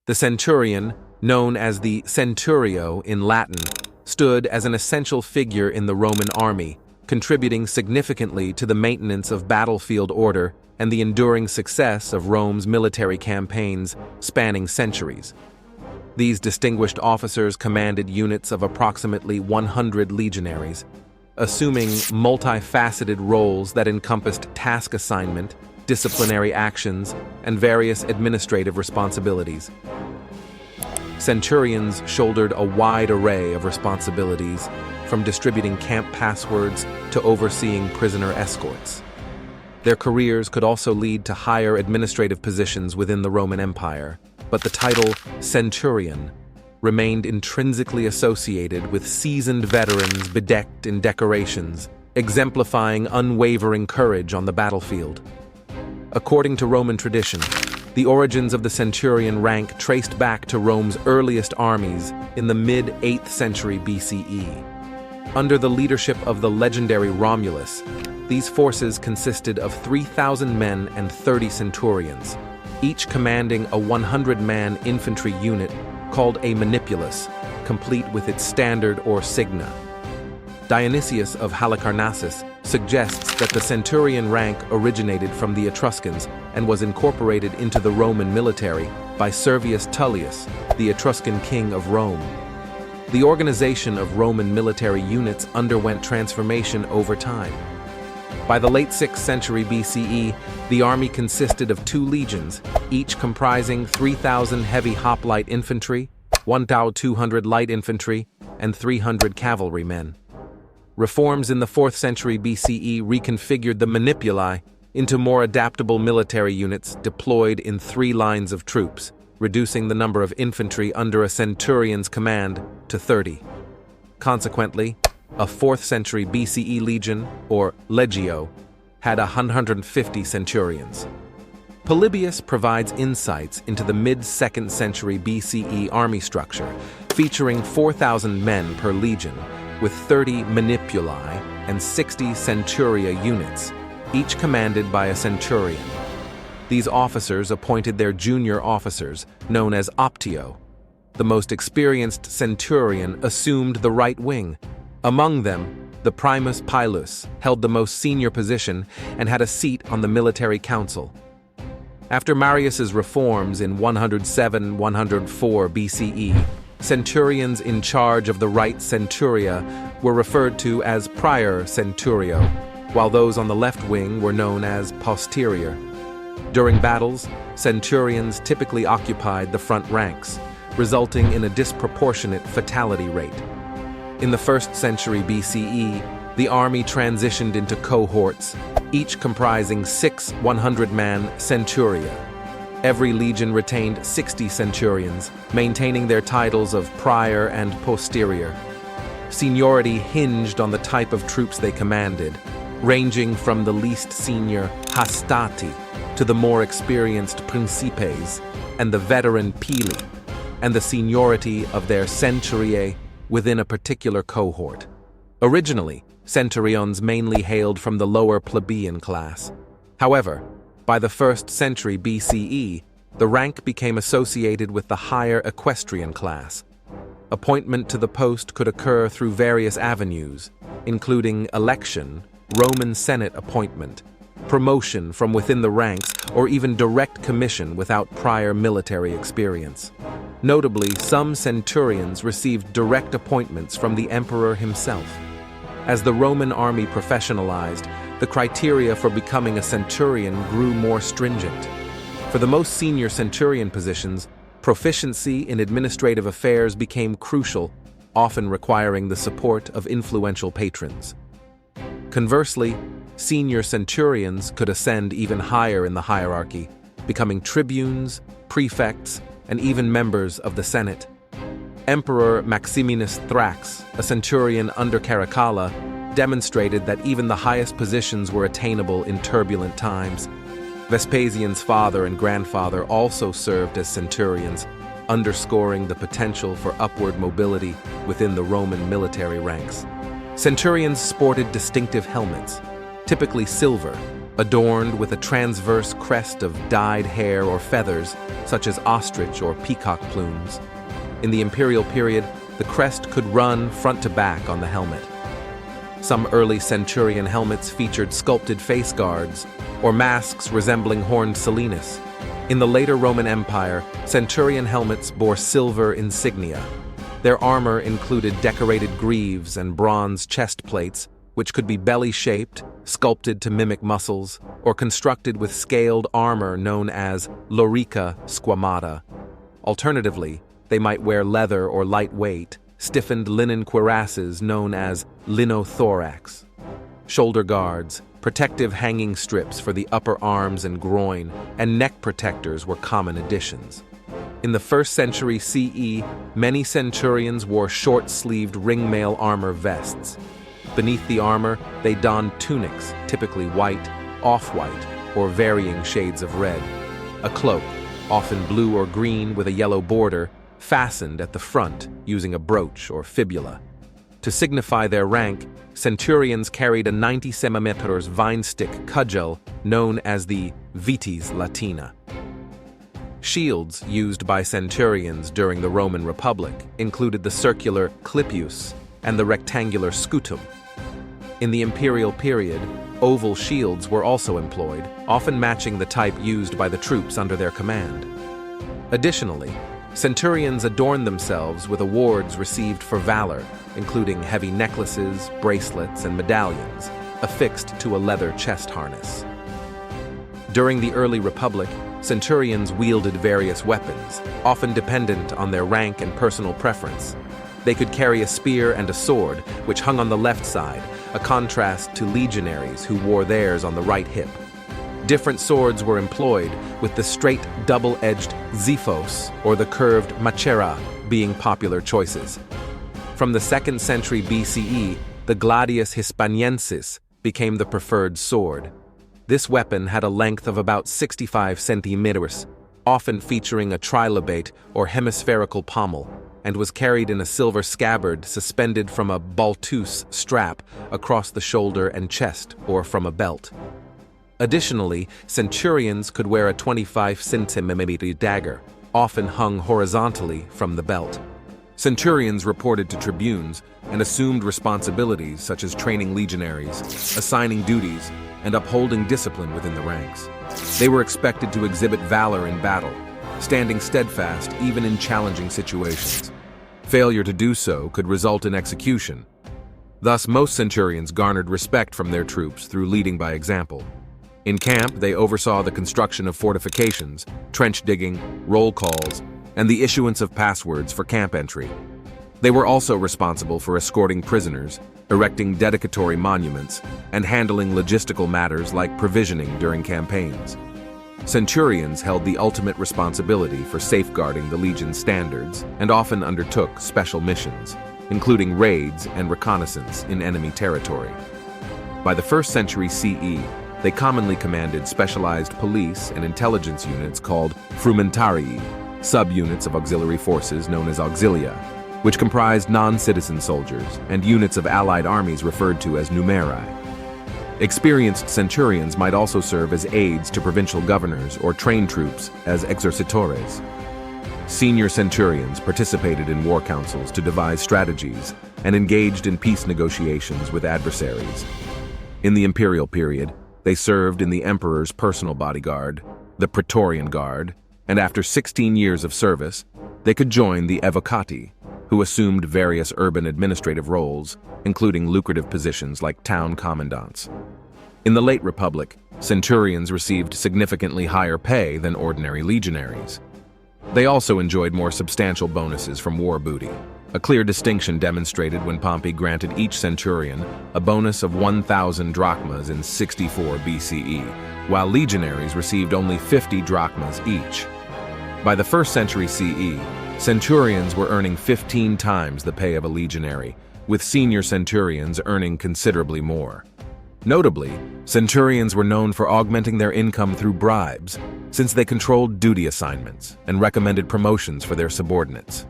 The centurion, known as the centurio in Latin, stood as an essential figure in the Roman army, contributing significantly to the maintenance of battlefield order and the enduring success of Rome's military campaigns spanning centuries. These distinguished officers commanded units of approximately 100 legionaries, assuming multifaceted roles that encompassed task assignment, disciplinary actions, and various administrative responsibilities. Centurions shouldered a wide array of responsibilities, from distributing camp passwords to overseeing prisoner escorts. Their careers could also lead to higher administrative positions within the Roman Empire, but the title Centurion remained intrinsically associated with seasoned veterans bedecked in decorations, exemplifying unwavering courage on the battlefield. According to Roman tradition, the origins of the centurion rank traced back to Rome's earliest armies in the mid-8th century BCE. Under the leadership of the legendary Romulus, these forces consisted of 3,000 men and 30 centurions, each commanding a 100-man infantry unit called a manipulus, complete with its standard or signa. Dionysius of Halicarnassus suggests that the centurion rank originated from the Etruscans and was incorporated into the Roman military by Servius Tullius, the Etruscan king of Rome. The organization of Roman military units underwent transformation over time. By the late 6th century BCE, the army consisted of 2 legions, each comprising 3,000 heavy hoplite infantry, 1,200 light infantry, and 300 cavalrymen. Reforms in the 4th century BCE reconfigured the manipuli into more adaptable military units deployed in 3 lines of troops, reducing the number of infantry under a centurion's command to 30. Consequently, a 4th century BCE legion, or legio, had 150 centurions. Polybius provides insights into the mid-2nd century BCE army structure, featuring 4,000 men per legion, with 30 manipuli and 60 centuria units, each commanded by a centurion. These officers appointed their junior officers, known as optio. The most experienced centurion assumed the right wing. Among them, the primus pilus held the most senior position and had a seat on the military council. After Marius's reforms in 107-104 BCE, centurions in charge of the right centuria were referred to as prior centurio, while those on the left wing were known as posterior. During battles, centurions typically occupied the front ranks, resulting in a disproportionate fatality rate. In the 1st century BCE, the army transitioned into cohorts, each comprising 6 100-man centuria. Every legion retained 60 centurions, maintaining their titles of prior and posterior. Seniority hinged on the type of troops they commanded, ranging from the least senior hastati to the more experienced principes and the veteran pili, and the seniority of their centuriae within a particular cohort. Originally, centurions mainly hailed from the lower plebeian class. However, by the 1st century BCE, the rank became associated with the higher equestrian class. Appointment to the post could occur through various avenues, including election, Roman Senate appointment, promotion from within the ranks, or even direct commission without prior military experience. Notably, some centurions received direct appointments from the emperor himself. As the Roman army professionalized, the criteria for becoming a centurion grew more stringent. For the most senior centurion positions, proficiency in administrative affairs became crucial, often requiring the support of influential patrons. Conversely, senior centurions could ascend even higher in the hierarchy, becoming tribunes, prefects, and even members of the Senate. Emperor Maximinus Thrax, a centurion under Caracalla, demonstrated that even the highest positions were attainable in turbulent times. Vespasian's father and grandfather also served as centurions, underscoring the potential for upward mobility within the Roman military ranks. Centurions sported distinctive helmets, typically silver, adorned with a transverse crest of dyed hair or feathers, such as ostrich or peacock plumes. In the imperial period, the crest could run front to back on the helmet. Some early Centurion helmets featured sculpted face guards, or masks resembling horned Silenus. In the later Roman Empire, Centurion helmets bore silver insignia. Their armor included decorated greaves and bronze chest plates, which could be belly-shaped, sculpted to mimic muscles, or constructed with scaled armor known as lorica squamata. Alternatively, they might wear leather or lightweight, stiffened linen cuirasses known as linothorax. Shoulder guards, protective hanging strips for the upper arms and groin, and neck protectors were common additions. In the 1st century CE, many centurions wore short-sleeved ringmail armor vests. Beneath the armor, they donned tunics, typically white, off-white, or varying shades of red. A cloak, often blue or green with a yellow border, fastened at the front using a brooch or fibula. To signify their rank, centurions carried a 90 centimeters vine-stick cudgel known as the vitis latina. Shields used by centurions during the Roman Republic included the circular clipius and the rectangular scutum. In the imperial period, oval shields were also employed, often matching the type used by the troops under their command. Additionally, centurions adorned themselves with awards received for valor, including heavy necklaces, bracelets, and medallions, affixed to a leather chest harness. During the early Republic, centurions wielded various weapons, often dependent on their rank and personal preference. They could carry a spear and a sword, which hung on the left side, a contrast to legionaries who wore theirs on the right hip. Different swords were employed, with the straight, double-edged xiphos or the curved machera being popular choices. From the 2nd century BCE, the gladius hispaniensis became the preferred sword. This weapon had a length of about 65 centimeters, often featuring a trilobate or hemispherical pommel, and was carried in a silver scabbard suspended from a baltus strap across the shoulder and chest or from a belt. Additionally, centurions could wear a 25 centimeter dagger, often hung horizontally from the belt. Centurions reported to tribunes and assumed responsibilities such as training legionaries, assigning duties, and upholding discipline within the ranks. They were expected to exhibit valor in battle, standing steadfast even in challenging situations. Failure to do so could result in execution. Thus, most centurions garnered respect from their troops through leading by example. In camp, they oversaw the construction of fortifications, trench digging, roll calls, and the issuance of passwords for camp entry. They were also responsible for escorting prisoners, erecting dedicatory monuments, and handling logistical matters like provisioning during campaigns. Centurions held the ultimate responsibility for safeguarding the legion's standards and often undertook special missions, including raids and reconnaissance in enemy territory. By the 1st century CE, they commonly commanded specialized police and intelligence units called frumentarii, subunits of auxiliary forces known as auxilia, which comprised non-citizen soldiers, and units of allied armies referred to as numeri. Experienced centurions might also serve as aides to provincial governors or train troops as exercitores. Senior centurions participated in war councils to devise strategies and engaged in peace negotiations with adversaries. In the imperial period, they served in the emperor's personal bodyguard, the Praetorian Guard, and after 16 years of service, they could join the evocati, who assumed various urban administrative roles, including lucrative positions like town commandants. In the late Republic, centurions received significantly higher pay than ordinary legionaries. They also enjoyed more substantial bonuses from war booty. A clear distinction demonstrated when Pompey granted each centurion a bonus of 1,000 drachmas in 64 BCE, while legionaries received only 50 drachmas each. By the 1st century CE, centurions were earning 15 times the pay of a legionary, with senior centurions earning considerably more. Notably, centurions were known for augmenting their income through bribes, since they controlled duty assignments and recommended promotions for their subordinates.